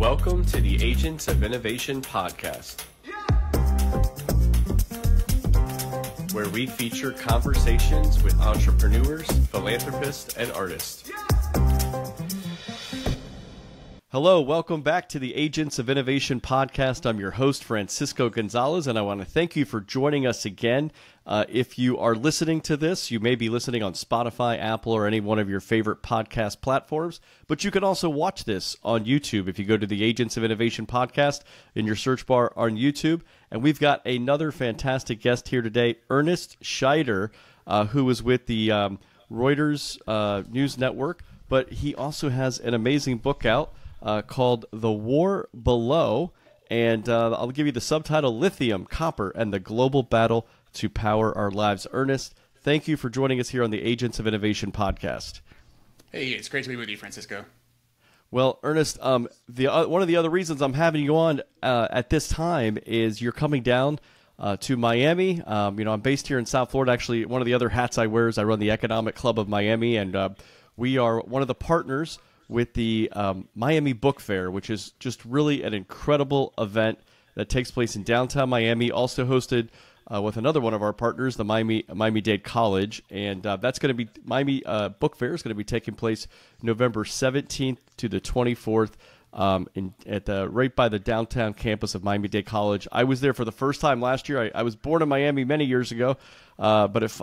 Welcome to the Agents of Innovation podcast, where we feature conversations with entrepreneurs, philanthropists, and artists. Hello, welcome back to the Agents of Innovation podcast. I'm your host, Francisco Gonzalez, and I want to thank you for joining us again. If you are listening to this, you may be listening on Spotify, Apple, or any one of your favorite podcast platforms, but you can also watch this on YouTube if you go to the Agents of Innovation podcast in your search bar on YouTube. And we've got another fantastic guest here today, Ernest Scheyder, who is with the Reuters News Network, but he also has an amazing book out called The War Below, and I'll give you the subtitle, Lithium, Copper, and the Global Battle to Power Our Lives. Ernest, thank you for joining us here on the Agents of Innovation podcast. Hey, it's great to be with you, Francisco. Well, Ernest, one of the other reasons I'm having you on at this time is you're coming down to Miami. I'm based here in South Florida. Actually, one of the other hats I wear is I run the Economic Club of Miami, and we are one of the partners with the Miami Book Fair, which is just really an incredible event that takes place in downtown Miami, also hosted with another one of our partners, the Miami-Dade College. And that's going to be, Miami Book Fair is going to be taking place November 17th to the 24th right by the downtown campus of Miami-Dade College. I was there for the first time last year. I was born in Miami many years ago, but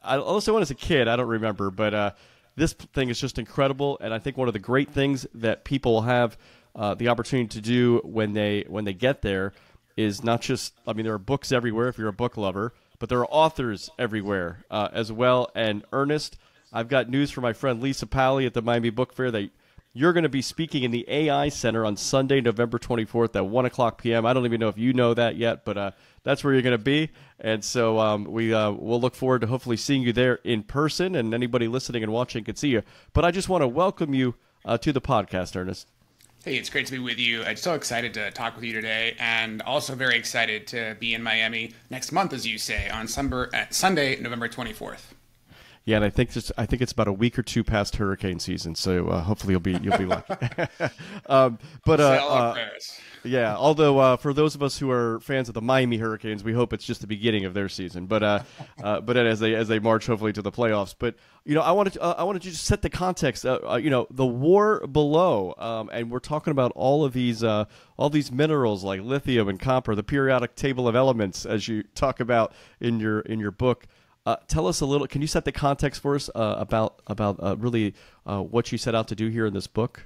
I also went as a kid. I don't remember, but this thing is just incredible, and I think one of the great things that people will have the opportunity to do when they get there is not just, there are books everywhere if you're a book lover, but there are authors everywhere as well. And Ernest, I've got news from my friend Lisa Pally at the Miami Book Fair that you're going to be speaking in the AI Center on Sunday, November 24th at 1 o'clock p.m. I don't even know if you know that yet, but that's where you're going to be. And so we'll look forward to hopefully seeing you there in person, and anybody listening and watching can see you. But I just want to welcome you to the podcast, Ernest. Hey, it's great to be with you. I'm so excited to talk with you today, and also very excited to be in Miami next month, as you say, on Sunday, November 24th. Yeah, and I think it's about a week or two past hurricane season, so hopefully you'll be lucky. Yeah. Although for those of us who are fans of the Miami Hurricanes, we hope it's just the beginning of their season. But as they march hopefully to the playoffs. But I wanted to just set the context. The war below, and we're talking about all these minerals like lithium and copper, the periodic table of elements, as you talk about in your book. Tell us a little. Can you set the context for us about really what you set out to do here in this book?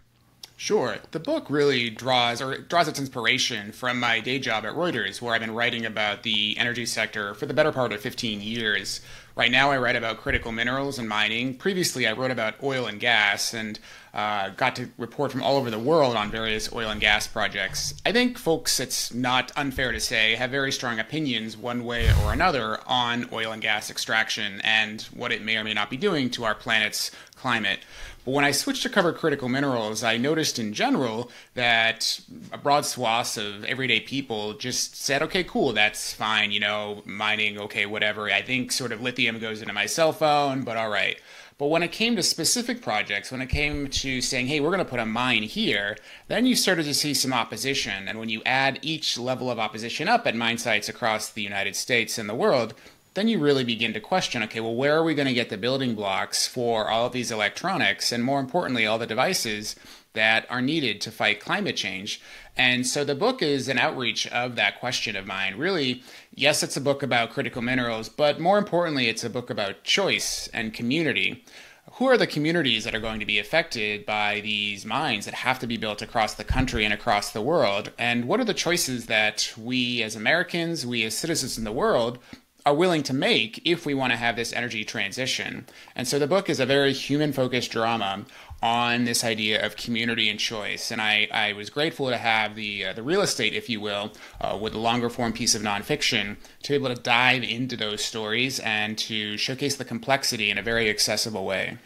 Sure. The book really draws its inspiration from my day job at Reuters, where I've been writing about the energy sector for the better part of 15 years. Right now I write about critical minerals and mining. Previously I wrote about oil and gas and got to report from all over the world on various oil and gas projects. I think folks, it's not unfair to say, have very strong opinions one way or another on oil and gas extraction and what it may or may not be doing to our planet's climate. But when I switched to cover critical minerals, I noticed in general that a broad swath of everyday people just said, okay, cool, that's fine, mining, okay, whatever. I think sort of lithium goes into my cell phone, but all right. But when it came to specific projects, when it came to saying, hey, we're going to put a mine here, then you started to see some opposition. And when you add each level of opposition up at mine sites across the United States and the world, then you really begin to question, okay, well, where are we going to get the building blocks for all of these electronics and, more importantly, all the devices that are needed to fight climate change? And so the book is an outreach of that question of mine. Really, yes, it's a book about critical minerals, but more importantly, it's a book about choice and community. Who are the communities that are going to be affected by these mines that have to be built across the country and across the world? And what are the choices that we as Americans, we as citizens in the world, are willing to make if we want to have this energy transition? And so the book is a very human-focused drama on this idea of community and choice. And I was grateful to have the real estate, if you will, with a longer form piece of nonfiction, to be able to dive into those stories and to showcase the complexity in a very accessible way.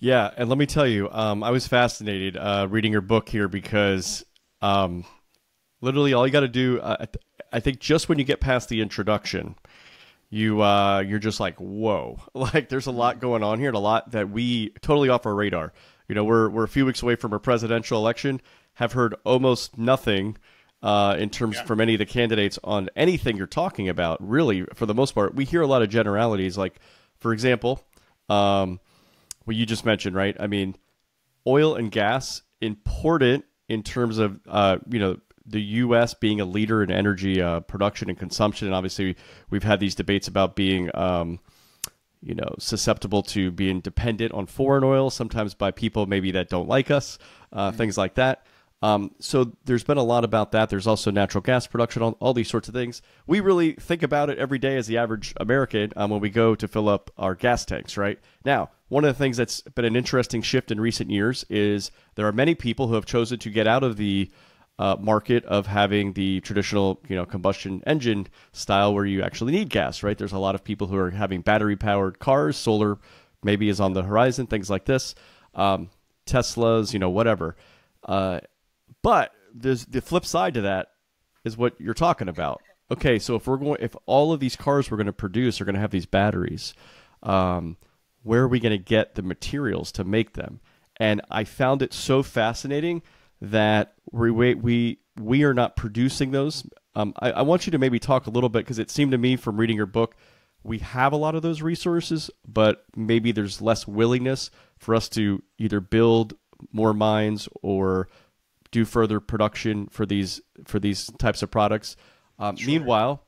Yeah, and let me tell you, I was fascinated reading your book here because literally all you got to do, I think just when you get past the introduction, you're just like, whoa, like there's a lot going on here and a lot that we totally off our radar. we're a few weeks away from a presidential election. Have heard almost nothing in terms from any of the candidates on anything you're talking about. Really, for the most part, we hear a lot of generalities. Like, for example, what you just mentioned, right? I mean, oil and gas important in terms of the U.S. being a leader in energy production and consumption, and obviously we've had these debates about being susceptible to being dependent on foreign oil, sometimes by people maybe that don't like us, things like that. So there's been a lot about that. There's also natural gas production, all these sorts of things. We really think about it every day as the average American when we go to fill up our gas tanks, right? Now, one of the things that's been an interesting shift in recent years is there are many people who have chosen to get out of the market of having the traditional, combustion engine style where you actually need gas, right? There's a lot of people who are having battery-powered cars. Solar maybe is on the horizon, things like this. Teslas, whatever. But there's the flip side to that is what you're talking about. Okay, so if all of these cars we're going to produce are going to have these batteries, where are we going to get the materials to make them? And I found it so fascinating that we are not producing those. I want you to maybe talk a little bit, because it seemed to me from reading your book, we have a lot of those resources, but maybe there's less willingness for us to either build more mines or do further production for these types of products. Sure. Meanwhile,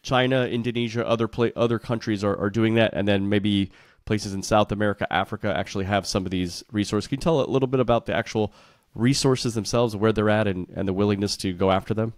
China, Indonesia, other countries are doing that, and then maybe places in South America, Africa actually have some of these resources. Can you tell a little bit about the actual resources themselves, where they're at, and the willingness to go after them?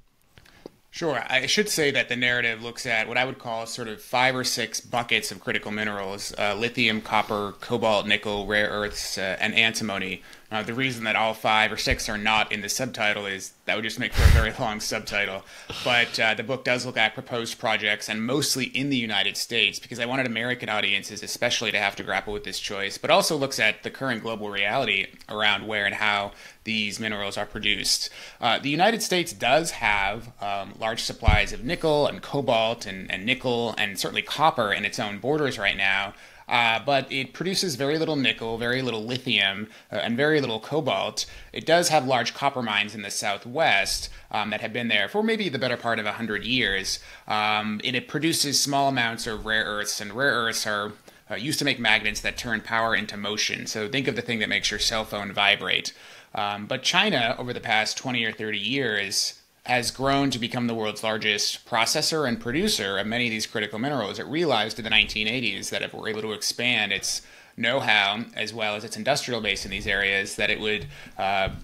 Sure. I should say that the narrative looks at what I would call sort of 5 or 6 buckets of critical minerals: lithium, copper, cobalt, nickel, rare earths, and antimony. The reason that all 5 or 6 are not in the subtitle is that would just make for a very long subtitle. But the book does look at proposed projects, and mostly in the United States, because I wanted American audiences especially to have to grapple with this choice, but also looks at the current global reality around where and how these minerals are produced. The United States does have large supplies of nickel and cobalt and nickel and certainly copper in its own borders right now. But it produces very little nickel, very little lithium, and very little cobalt. It does have large copper mines in the Southwest that have been there for maybe the better part of 100 years. And it produces small amounts of rare earths, and rare earths are used to make magnets that turn power into motion. So think of the thing that makes your cell phone vibrate. But China, over the past 20 or 30 years, has grown to become the world's largest processor and producer of many of these critical minerals. It realized in the 1980s that if it were able to expand its know-how as well as its industrial base in these areas, that it would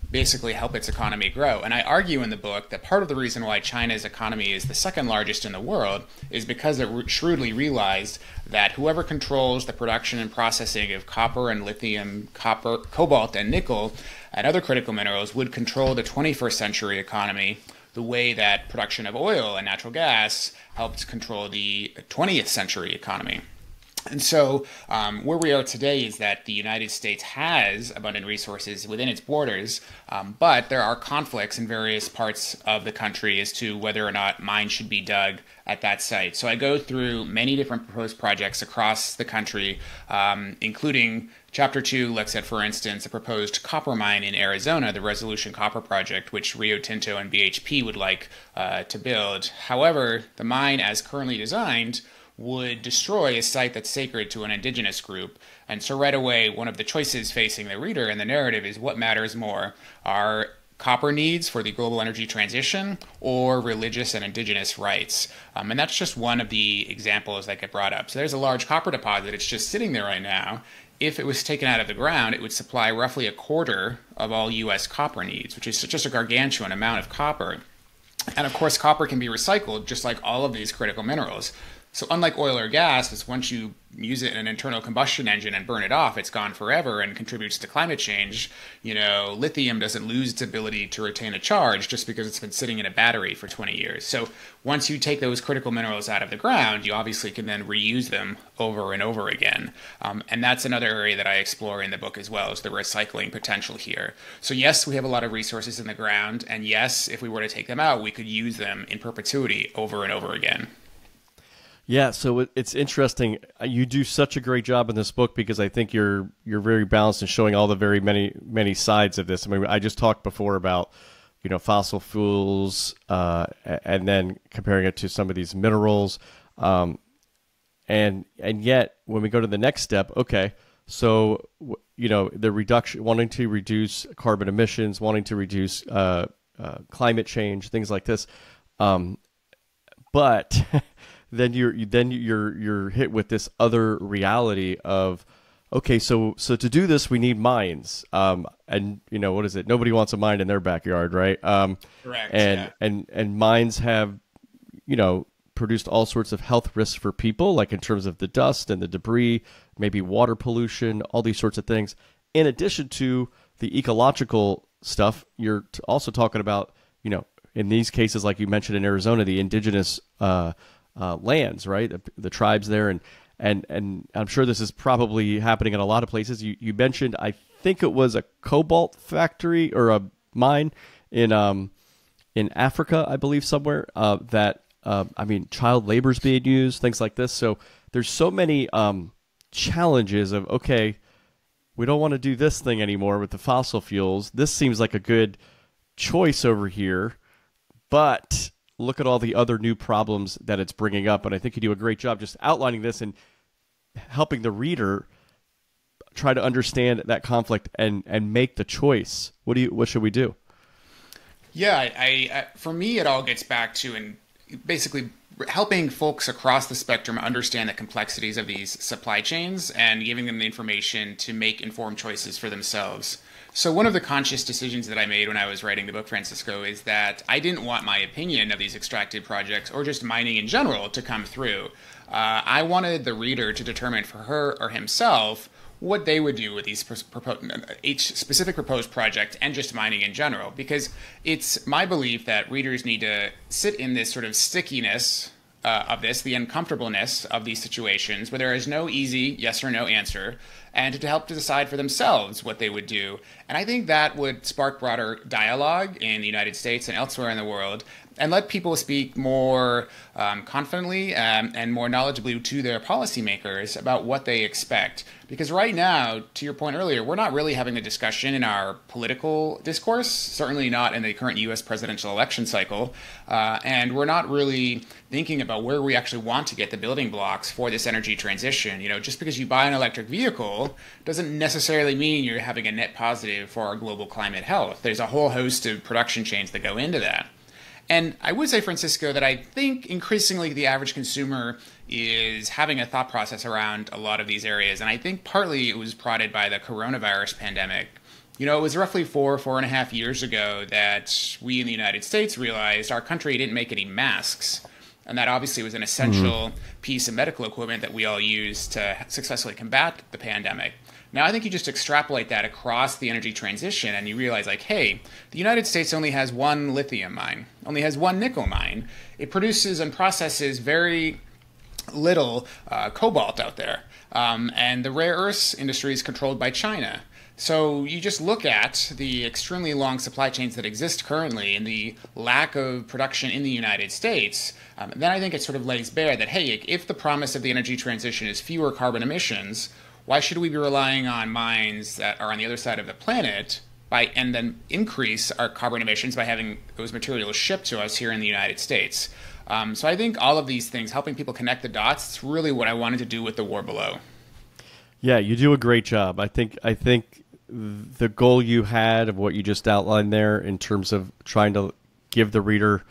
basically help its economy grow. And I argue in the book that part of the reason why China's economy is the second largest in the world is because it shrewdly realized that whoever controls the production and processing of copper and lithium, cobalt and nickel and other critical minerals would control the 21st century economy the way that production of oil and natural gas helped control the 20th century economy. And so where we are today is that the United States has abundant resources within its borders, but there are conflicts in various parts of the country as to whether or not mines should be dug at that site. So I go through many different proposed projects across the country, including Chapter 2 looks at, for instance, a proposed copper mine in Arizona, the Resolution Copper Project, which Rio Tinto and BHP would like to build. However, the mine, as currently designed, would destroy a site that's sacred to an indigenous group. And so right away, one of the choices facing the reader in the narrative is what matters more: are copper needs for the global energy transition or religious and indigenous rights? And that's just one of the examples that get brought up. So there's a large copper deposit. It's just sitting there right now. If it was taken out of the ground, it would supply roughly a quarter of all U.S. copper needs, which is just a gargantuan amount of copper. And of course, copper can be recycled just like all of these critical minerals. So unlike oil or gas, it's once you use it in an internal combustion engine and burn it off, it's gone forever and contributes to climate change. Lithium doesn't lose its ability to retain a charge just because it's been sitting in a battery for 20 years. So once you take those critical minerals out of the ground, you obviously can then reuse them over and over again. And that's another area that I explore in the book as well, is the recycling potential here. So yes, we have a lot of resources in the ground, and yes, if we were to take them out, we could use them in perpetuity over and over again. Yeah, so it's interesting. You do such a great job in this book because I think you're very balanced in showing all the very many sides of this. I mean, I just talked before about fossil fuels, and then comparing it to some of these minerals, and yet when we go to the next step, okay, so the reduction, wanting to reduce carbon emissions, wanting to reduce climate change, things like this, but then you're hit with this other reality of, okay, so to do this we need mines, and what is it? Nobody wants a mine in their backyard, right? Correct. And mines have produced all sorts of health risks for people, like in terms of the dust and the debris, maybe water pollution, all these sorts of things. In addition to the ecological stuff, you're also talking about in these cases, like you mentioned in Arizona, the indigenous lands, right? The tribes there, and I'm sure this is probably happening in a lot of places. You mentioned, I think it was a cobalt factory or a mine in Africa, I believe, somewhere, that child labor is being used, things like this. So there's so many challenges of, okay, we don't want to do this thing anymore with the fossil fuels. This seems like a good choice over here, but look at all the other new problems that it's bringing up. And I think you do a great job just outlining this and helping the reader try to understand that conflict and make the choice. What should we do? Yeah, I for me, it all gets back to and basically helping folks across the spectrum understand the complexities of these supply chains and giving them the information to make informed choices for themselves. So one of the conscious decisions that I made when I was writing the book, Francisco, is that I didn't want my opinion of these extracted projects or just mining in general to come through. I wanted the reader to determine for her or himself what they would do with each specific proposed project and just mining in general, because it's my belief that readers need to sit in this sort of stickiness of this, the uncomfortableness of these situations where there is no easy yes or no answer, and to help to decide for themselves what they would do. And I think that would spark broader dialogue in the United States and elsewhere in the world, and let people speak more confidently and more knowledgeably to their policymakers about what they expect. Because right now, to your point earlier, we're not really having a discussion in our political discourse, certainly not in the current U.S. presidential election cycle, and we're not really thinking about where we actually want to get the building blocks for this energy transition. Just because you buy an electric vehicle doesn't necessarily mean you're having a net positive for our global climate health. There's a whole host of production chains that go into that. And I would say, Francisco, that I think increasingly the average consumer is having a thought process around a lot of these areas. And I think partly it was prodded by the coronavirus pandemic. It was roughly 4.5 years ago that we in the United States realized our country didn't make any masks. And that obviously was an essential piece of medical equipment that we all use to successfully combat the pandemic. Now, I think you just extrapolate that across the energy transition and you realize, hey, the United States only has one lithium mine, only has one nickel mine. It produces and processes very little cobalt out there. And the rare earths industry is controlled by China. So you just look at the extremely long supply chains that exist currently and the lack of production in the United States, then I think it sort of lays bare that, hey, if the promise of the energy transition is fewer carbon emissions, why should we be relying on mines that are on the other side of the planet and then increase our carbon emissions by having those materials shipped to us here in the United States? So I think all of these things, helping people connect the dots, it's really what I wanted to do with The War Below. Yeah, you do a great job. I think the goal you had of what you just outlined there in terms of trying to give the reader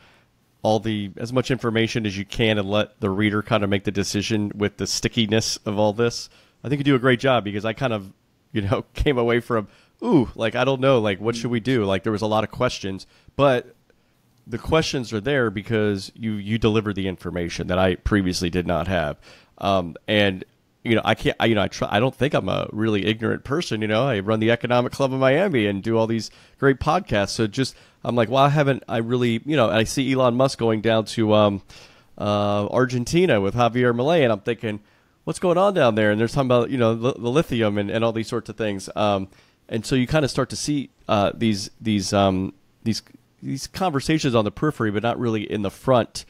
as much information as you can and let the reader kind of make the decision with the stickiness of all this, I think you do a great job, because I kind of, came away from, I don't know, what should we do? There was a lot of questions, but the questions are there because you delivered the information that I previously did not have. And I can't, I don't think I'm a really ignorant person. I run the Economic Club of Miami and do all these great podcasts. So I'm like, well, I really, I see Elon Musk going down to Argentina with Javier Milei, and I'm thinking, what's going on down there? And they're talking about, the lithium and all these sorts of things. And so you kind of start to see these conversations on the periphery, but not really in the front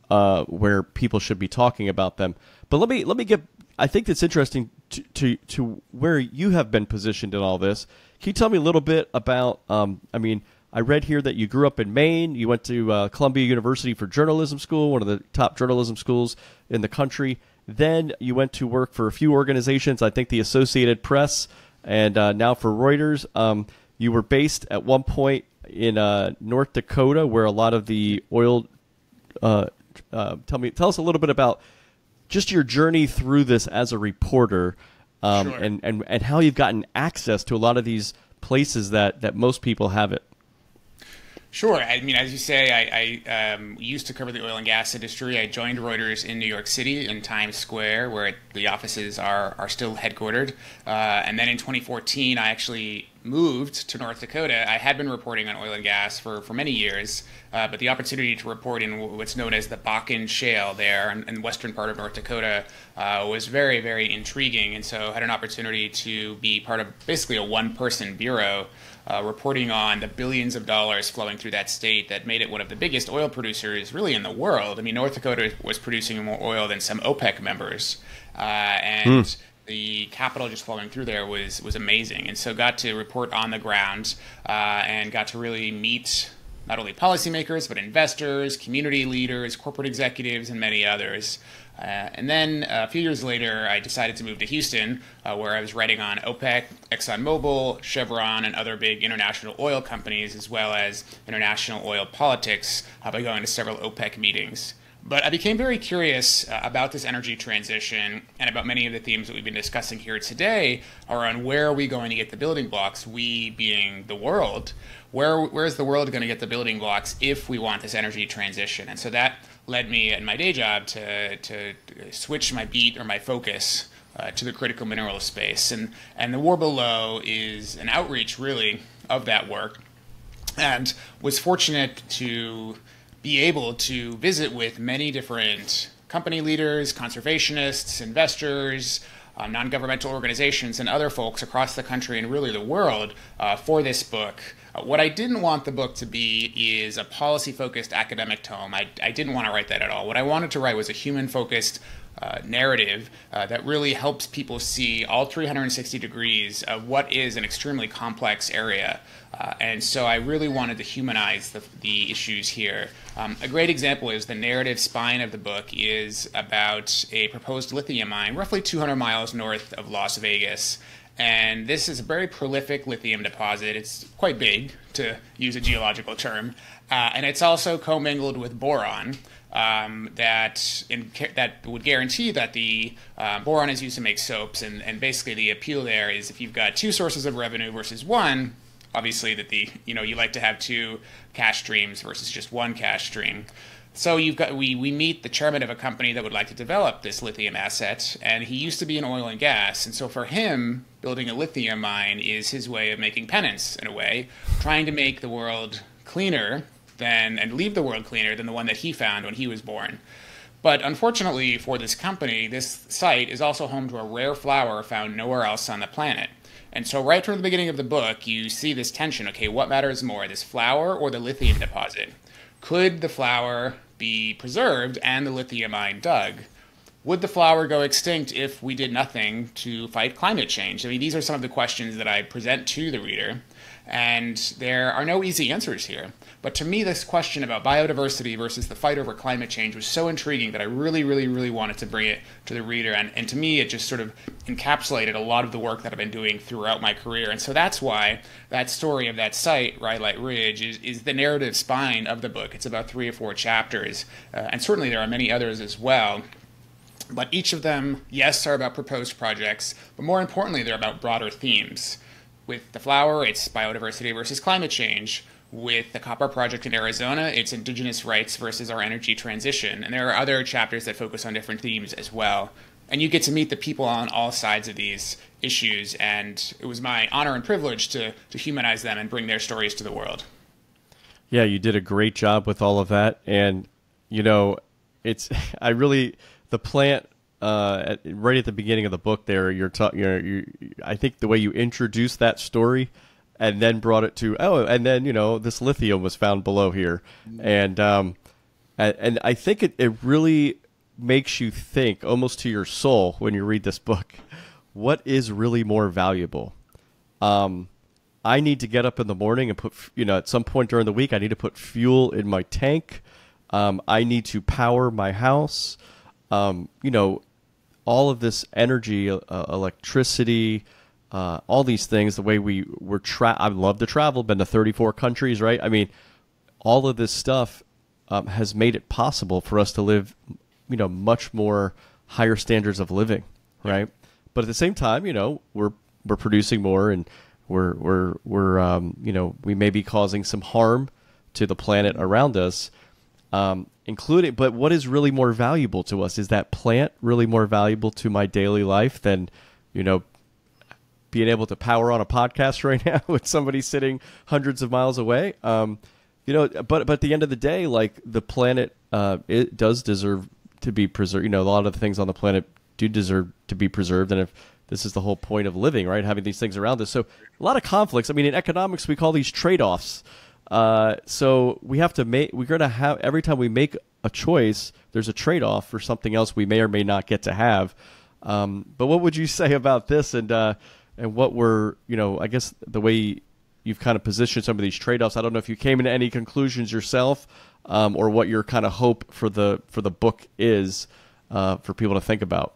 where people should be talking about them. But let me get. I think it's interesting to where you have been positioned in all this. Can you tell me a little bit about? I mean, I read here that you grew up in Maine. You went to Columbia University for journalism school, one of the top journalism schools in the country. Then you went to work for a few organizations, I think the Associated Press, and now for Reuters. You were based at one point in North Dakota, where a lot of the oil. Tell us a little bit about just your journey through this as a reporter, Sure. and how you've gotten access to a lot of these places that most people have it. Sure. I mean, as you say, I used to cover the oil and gas industry. I joined Reuters in New York City in Times Square, where the offices are still headquartered. And then in 2014, I actually moved to North Dakota. I had been reporting on oil and gas for many years, but the opportunity to report in what's known as the Bakken Shale there in the western part of North Dakota was very, very intriguing. And so I had an opportunity to be part of basically a one-person bureau reporting on the billions of dollars flowing through that state that made it one of the biggest oil producers really in the world. I mean, North Dakota was producing more oil than some OPEC members, and the capital just flowing through there was amazing. And so got to report on the ground and got to really meet not only policymakers, but investors, community leaders, corporate executives, and many others. And then a few years later, I decided to move to Houston, where I was writing on OPEC, ExxonMobil, Chevron, and other big international oil companies, as well as international oil politics, by going to several OPEC meetings. But I became very curious about this energy transition and about many of the themes that we've been discussing here today around where are we going to get the building blocks, we being the world. Where is the world going to get the building blocks if we want this energy transition? And so that led me in my day job to switch my beat or my focus to the critical mineral space. And The War Below is an outreach, really, of that work, and was fortunate to be able to visit with many different company leaders, conservationists, investors, non-governmental organizations, and other folks across the country and really the world for this book. What I didn't want the book to be is a policy-focused academic tome. I didn't want to write that at all. What I wanted to write was a human-focused narrative that really helps people see all 360 degrees of what is an extremely complex area. And so I really wanted to humanize the issues here. A great example is the narrative spine of the book is about a proposed lithium mine roughly 200 miles north of Las Vegas. And this is a very prolific lithium deposit. It's quite big, to use a geological term. And it's also commingled with boron. That would guarantee that the boron is used to make soaps, and basically the appeal there is if you've got two sources of revenue versus one, obviously that you like to have two cash streams versus just one cash stream. So we meet the chairman of a company that would like to develop this lithium asset, and he used to be in oil and gas, and so for him, building a lithium mine is his way of making penance, in a way, trying to make the world cleaner and leave the world cleaner than the one that he found when he was born. But unfortunately for this company, this site is also home to a rare flower found nowhere else on the planet. And so right from the beginning of the book, you see this tension. Okay, what matters more, this flower or the lithium deposit? Could the flower be preserved and the lithium mine dug? Would the flower go extinct if we did nothing to fight climate change? I mean, these are some of the questions that I present to the reader, and there are no easy answers here. But to me, this question about biodiversity versus the fight over climate change was so intriguing that I really, really, really wanted to bring it to the reader. And to me, it just sort of encapsulated a lot of the work that I've been doing throughout my career. And so that's why that story of that site, Rhyolite Ridge, is the narrative spine of the book. It's about 3 or 4 chapters. And certainly there are many others as well. But each of them, yes, are about proposed projects, but more importantly, they're about broader themes. With the flower, it's biodiversity versus climate change. With the copper project in Arizona, it's indigenous rights versus our energy transition. And there are other chapters that focus on different themes as well. And you get to meet the people on all sides of these issues, and it was my honor and privilege to humanize them and bring their stories to the world. Yeah, you did a great job with all of that. And, the plant, right at the beginning of the book there, I think the way you introduced that story and then brought it to, and then, this lithium was found below here. And And I think it really makes you think almost to your soul when you read this book. What is really more valuable? I need to get up in the morning and put, at some point during the week, I need to put fuel in my tank. I need to power my house. All of this energy, electricity, all these things, the way I love to travel, been to 34 countries, right? I mean, all of this stuff has made it possible for us to live, much more higher standards of living, right? But at the same time, we're producing more, and we're we may be causing some harm to the planet around us, including. But what is really more valuable to us? Is that plant really more valuable to my daily life than, being able to power on a podcast right now with somebody sitting hundreds of miles away? But at the end of the day, like, the planet, it does deserve to be preserved. A lot of the things on the planet do deserve to be preserved. And if this is the whole point of living, right, having these things around us. So a lot of conflicts. I mean, in economics, we call these trade-offs. So we're going to have, every time we make a choice, there's a trade-off for something else we may or may not get to have. But what would you say about this, and what were, I guess the way you've kind of positioned some of these trade-offs? I don't know if you came into any conclusions yourself, or what your kind of hope for the book is, for people to think about.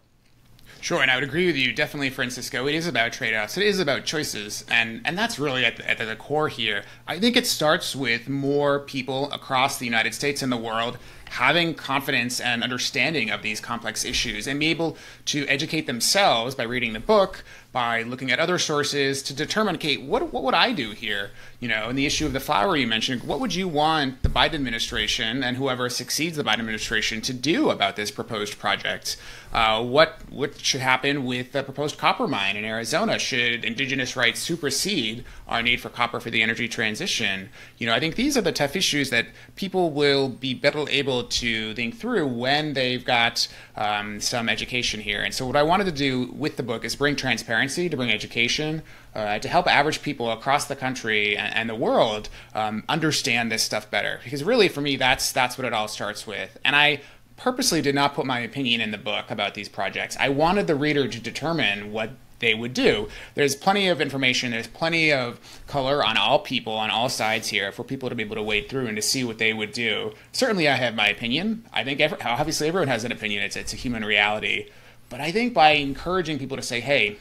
Sure, and I would agree with you, definitely, Francisco. It is about trade-offs. It is about choices, and that's really at the core here. I think it starts with more people across the United States and the world having confidence and understanding of these complex issues and be able to educate themselves by reading the book, by looking at other sources to determine, okay, what would I do here? And the issue of the flower you mentioned, what would you want the Biden administration and whoever succeeds the Biden administration to do about this proposed project? What should happen with the proposed copper mine in Arizona? Should indigenous rights supersede our need for copper for the energy transition? I think these are the tough issues that people will be better able to think through when they've got some education here. And so what I wanted to do with the book is bring transparency, to bring education, to help average people across the country and the world understand this stuff better. Because really, for me, that's what it all starts with. And I purposely did not put my opinion in the book about these projects. I wanted the reader to determine what they would do. There's plenty of information, there's plenty of color on all people, on all sides here, for people to be able to wade through and to see what they would do. Certainly I have my opinion. I think obviously everyone has an opinion. It's a human reality. But I think by encouraging people to say, hey,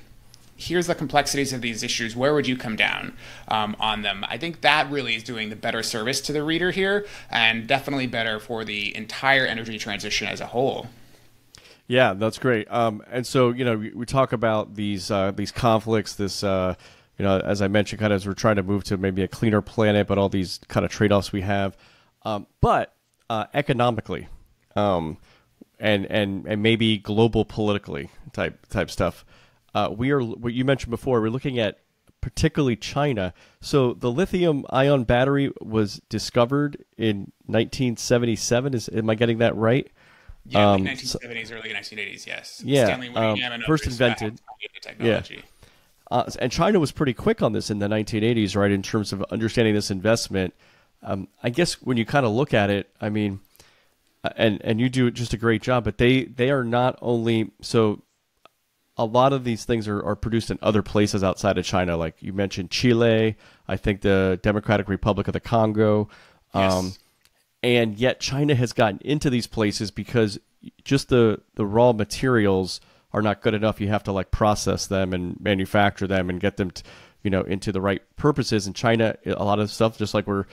here's the complexities of these issues, where would you come down on them? I think that really is doing the better service to the reader here, and definitely better for the entire energy transition as a whole. Yeah, that's great. And so, we talk about these conflicts, this, as I mentioned, kind of as we're trying to move to maybe a cleaner planet, but all these kind of trade-offs we have. But economically, and maybe global politically type stuff. We are, what you mentioned before, we're looking at particularly China. So the lithium-ion battery was discovered in 1977. Am I getting that right? Yeah, late 1970s, early 1980s, yes. Yeah, Stanley Yamano's first invented. Technology. Yeah. And China was pretty quick on this in the 1980s, right, in terms of understanding this investment. I guess when you kind of look at it, I mean, and you do just a great job, but they are not only, so a lot of these things are produced in other places outside of China, like you mentioned Chile, I think the Democratic Republic of the Congo. Yes. And yet China has gotten into these places because just the raw materials are not good enough. You have to process them and manufacture them and get them into the right purposes. And China, a lot of stuff, just like we're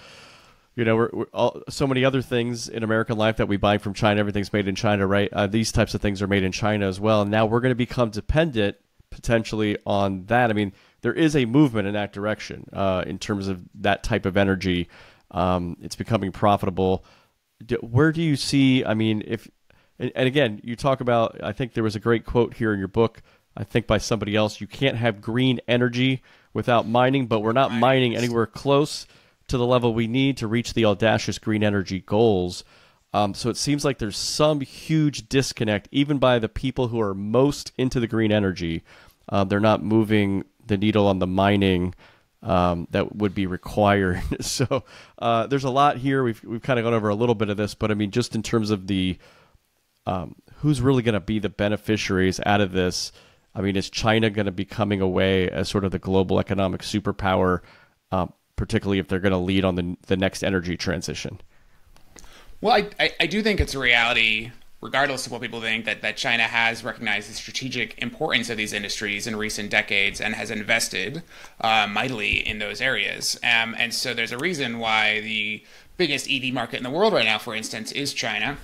so many other things in American life that we buy from China, everything's made in China, right? These types of things are made in China as well. And now we're going to become dependent potentially on that. I mean, there is a movement in that direction in terms of that type of energy. It's becoming profitable. Where do you see, I mean, and again, you talk about, I think there was a great quote here in your book, I think by somebody else, you can't have green energy without mining, but we're not mining anywhere close to the level we need to reach the audacious green energy goals. So it seems like there's some huge disconnect, even by the people who are most into the green energy. They're not moving the needle on the mining that would be required. So there's a lot here. We've kind of gone over a little bit of this, but I mean, just in terms of the who's really going to be the beneficiaries out of this? I mean, is China going to be coming away as sort of the global economic superpower, particularly if they're going to lead on the next energy transition? Well, I do think it's a reality, regardless of what people think, that China has recognized the strategic importance of these industries in recent decades and has invested mightily in those areas. And so there's a reason why the biggest EV market in the world right now, for instance, is China.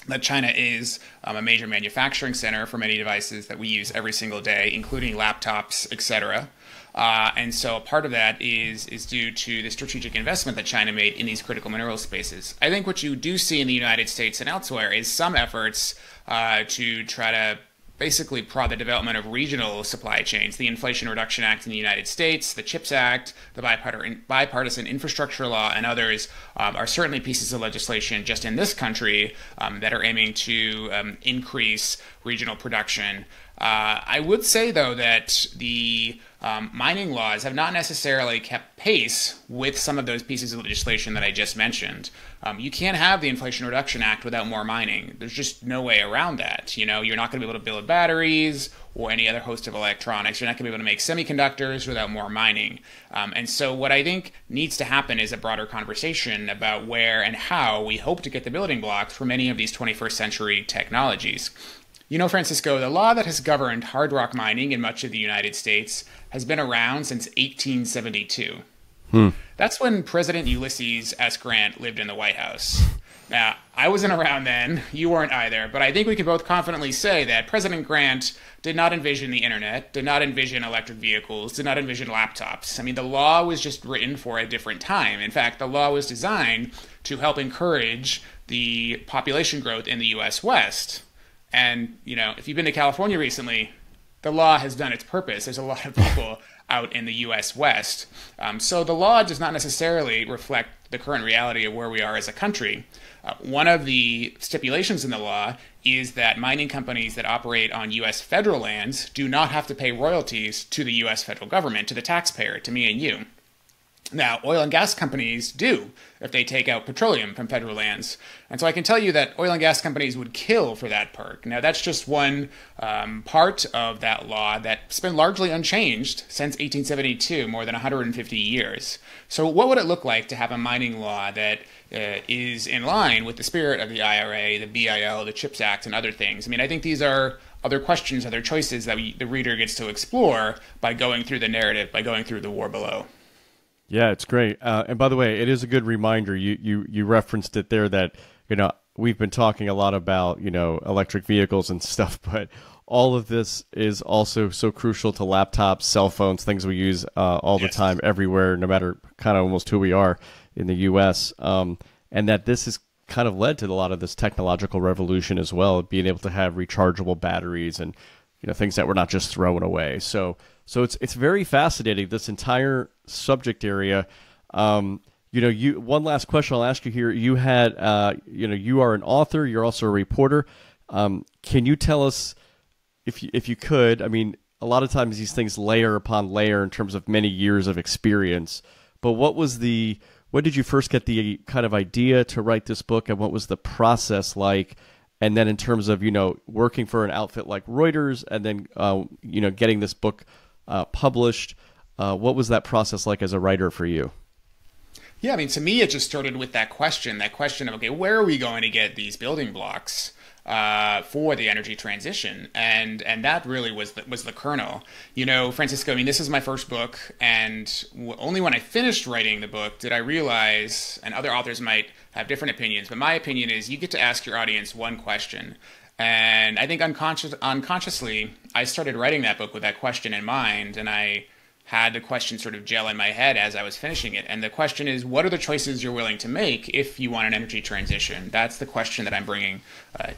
That China is a major manufacturing center for many devices that we use every single day, including laptops, etc. And so part of that is due to the strategic investment that China made in these critical mineral spaces. I think what you do see in the United States and elsewhere is some efforts to try to basically prod the development of regional supply chains. The Inflation Reduction Act in the United States, the CHIPS Act, the bipartisan infrastructure law, and others are certainly pieces of legislation just in this country that are aiming to increase regional production. I would say, though, that the mining laws have not necessarily kept pace with some of those pieces of legislation that I just mentioned. You can't have the Inflation Reduction Act without more mining. There's just no way around that. You know, you're not going to be able to build batteries or any other host of electronics. You're not going to be able to make semiconductors without more mining. And so what I think needs to happen is a broader conversation about where and how we hope to get the building blocks for many of these 21st century technologies. You know, Francisco, the law that has governed hard rock mining in much of the United States has been around since 1872. That's when President Ulysses S. Grant lived in the White House. Now, I wasn't around then, you weren't either, but I think we can both confidently say that President Grant did not envision the internet, did not envision electric vehicles, did not envision laptops. I mean, the law was just written for a different time. In fact, the law was designed to help encourage the population growth in the U.S. West. And, you know, if you've been to California recently, the law has done its purpose. There's a lot of people out in the U.S. West. So the law does not necessarily reflect the current reality of where we are as a country. One of the stipulations in the law is that mining companies that operate on U.S. federal lands do not have to pay royalties to the U.S. federal government, to the taxpayer, to me and you. Now, oil and gas companies do if they take out petroleum from federal lands. And so I can tell you that oil and gas companies would kill for that perk. Now, that's just one part of that law that's been largely unchanged since 1872, more than 150 years. So what would it look like to have a mining law that is in line with the spirit of the IRA, the BIL, the CHIPS Act, and other things? I mean, I think these are other questions, other choices that the reader gets to explore by going through the narrative, by going through The War Below. Yeah, it's great. And by the way, it is a good reminder. You referenced it there that, you know, we've been talking a lot about, you know, electric vehicles and stuff, but all of this is also so crucial to laptops, cell phones, things we use all the time, everywhere, no matter kind of almost who we are in the U.S. And that this has kind of led to a lot of this technological revolution as well, being able to have rechargeable batteries and, you know, things that we're not just throwing away. So it's very fascinating, this entire subject area. You know, one last question I'll ask you here. You had, you know, you are an author. You're also a reporter. Can you tell us, if you could? I mean, a lot of times these things layer upon layer in terms of many years of experience. But what did you first get the kind of idea to write this book, and what was the process like? And then in terms of, you know, working for an outfit like Reuters, and then, you know, getting this book published, what was that process like as a writer for you? Yeah, I mean, to me, it just started with that question of, okay, where are we going to get these building blocks for the energy transition? And that really was the kernel. You know, Francisco, I mean, this is my first book, and only when I finished writing the book did I realize, and other authors might have different opinions, but my opinion is you get to ask your audience one question. And I think unconsciously, I started writing that book with that question in mind, and I had the question sort of gel in my head as I was finishing it. And the question is, what are the choices you're willing to make if you want an energy transition? That's the question that I'm bringing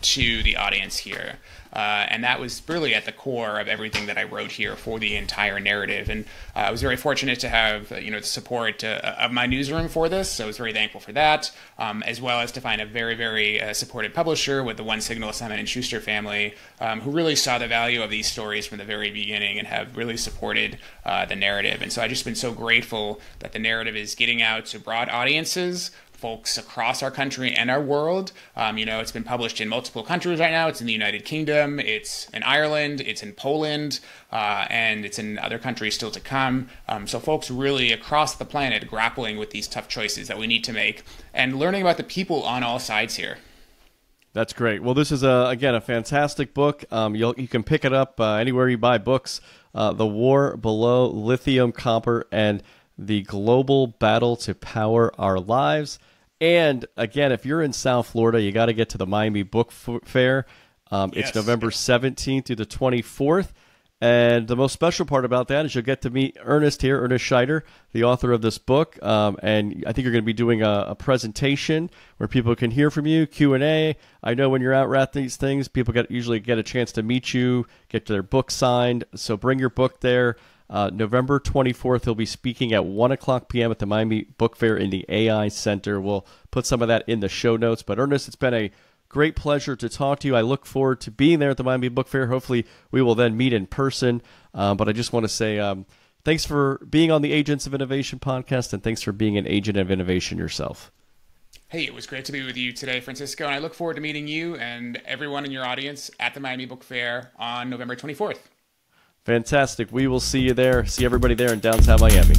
to the audience here. And that was really at the core of everything that I wrote here for the entire narrative. And I was very fortunate to have the support of my newsroom for this, so I was very thankful for that, as well as to find a very, very supportive publisher with the One Signal Assignment and Schuster family, who really saw the value of these stories from the very beginning and have really supported the narrative. And so I've just been so grateful that the narrative is getting out to broad audiences, folks across our country and our world. It's been published in multiple countries right now. It's in the United Kingdom, it's in Ireland, it's in Poland, and it's in other countries still to come. So folks really across the planet grappling with these tough choices that we need to make and learning about the people on all sides here. That's great. Well, this is, again, a fantastic book. You can pick it up anywhere you buy books. The War Below Lithium, Copper, and the Global Battle to Power Our Lives. And again, if you're in South Florida, you got to get to the Miami Book Fair. It's November 17th through the 24th. And the most special part about that is you'll get to meet Ernest Scheyder, the author of this book. And I think you're going to be doing a presentation where people can hear from you, Q&A. I know when you're out at these things, people usually get a chance to meet you, get their book signed. So bring your book there. November 24th, he'll be speaking at 1 o'clock p.m. at the Miami Book Fair in the AI Center. We'll put some of that in the show notes. But Ernest, it's been a great pleasure to talk to you. I look forward to being there at the Miami Book Fair. Hopefully, we will then meet in person. But I just want to say thanks for being on the Agents of Innovation podcast, and thanks for being an agent of innovation yourself. Hey, it was great to be with you today, Francisco, and I look forward to meeting you and everyone in your audience at the Miami Book Fair on November 24th. Fantastic. We will see you there. See everybody there in downtown Miami.